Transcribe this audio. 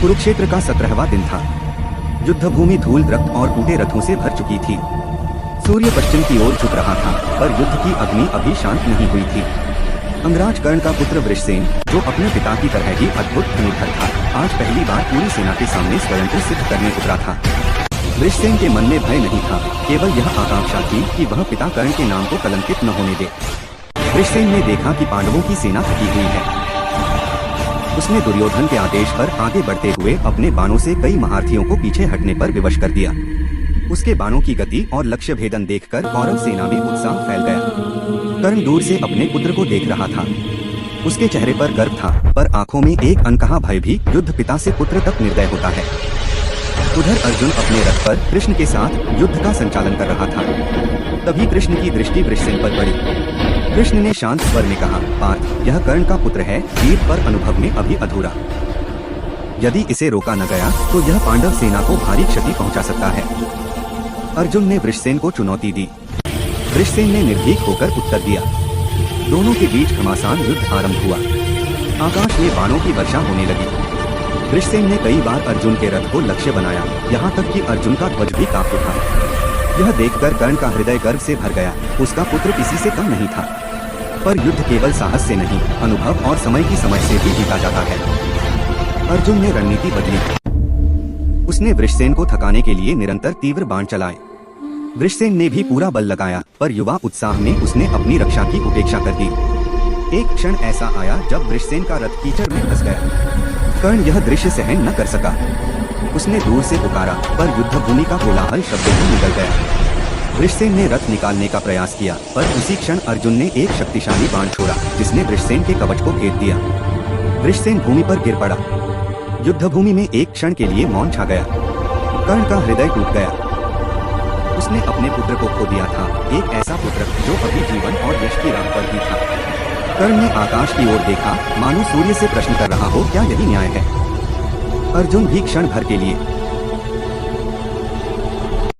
कुरुक्षेत्र का 17वां दिन था। युद्ध भूमि धूल रक्त और टूटे रथों से भर चुकी थी। सूर्य पश्चिम की ओर झुक रहा था, पर युद्ध की अग्नि अभी शांत नहीं हुई थी। अंगराज कर्ण का पुत्र वृषसेन, जो अपने पिता की तरह ही अद्भुत धनुर्धर था, आज पहली बार पूरी सेना के सामने स्वयं को सिद्ध करने उतरा था। वृषसेन के मन में भय नहीं था, केवल यह आकांक्षा थी कि वह पिता कर्ण के नाम को कलंकित न होने दे। वृषसेन ने देखा कि पांडवों की सेना थकी हुई है। उसने दुर्योधन के आदेश पर आगे बढ़ते हुए अपने बाणों से कई महारथियों को पीछे हटने पर विवश कर दिया। उसके बाणों की गति और लक्ष्य भेदन देखकर कौरव सेना में उत्साह फैल गया। कर्ण दूर से अपने पुत्र को देख रहा था। उसके चेहरे पर गर्व था, पर आंखों में एक अनकहा भय भी। युद्ध पिता से पुत्र तक निर्दय होता है। उधर अर्जुन अपने रथ पर कृष्ण के साथ युद्ध का संचालन कर रहा था। तभी कृष्ण की दृष्टि वृषसेन पर पड़ी। कृष्ण ने शांत स्वर में कहा, पार्थ, यह कर्ण का पुत्र है, वीर पर अनुभव में अभी अधूरा। यदि इसे रोका न गया तो यह पांडव सेना को भारी क्षति पहुंचा सकता है। अर्जुन ने वृषसेन को चुनौती दी। वृषसेन ने निर्भीक होकर उत्तर दिया। दोनों के बीच घमासान युद्ध आरंभ हुआ। आकाश में बाणों की वर्षा होने लगी। वृषसेन ने कई बार अर्जुन के रथ को लक्ष्य बनाया, यहाँ तक कि अर्जुन का ध्वज भी कांप उठा। यह देखकर कर्ण का हृदय गर्व से भर गया। उसका पुत्र किसी से कम नहीं था। पर युद्ध केवल साहस से नहीं, अनुभव और समय की समझ से भी जीता जाता है। अर्जुन ने रणनीति बदली। उसने वृषसेन को थकाने के लिए निरंतर तीव्र बाण चलाए। वृषसेन ने भी पूरा बल लगाया, पर युवा उत्साह में उसने अपनी रक्षा की उपेक्षा कर दी। एक क्षण ऐसा आया जब वृषसेन का रथ कीचड़ में फंस गया। कर्ण यह दृश्य सहन न कर सका। उसने दूर से पुकारा, पर युद्ध भूमि का कोलाहल शब्दों में निकल गया। वृषसेन ने रथ निकालने का प्रयास किया, पर उसी क्षण अर्जुन ने एक शक्तिशाली बाण छोड़ा, जिसने वृषसेन के कवच को भेद दिया। वृषसेन भूमि पर गिर पड़ा। युद्ध भूमि में एक क्षण के लिए मौन छा गया। कर्ण का हृदय टूट गया। उसने अपने पुत्र को खो दिया था, एक ऐसा पुत्र जो अभी जीवन और यश की राह पर ही था। कर्ण ने आकाश की ओर देखा, मानो सूर्य से प्रश्न कर रहा हो, क्या यही न्याय है? अर्जुन भी क्षण भर के लिए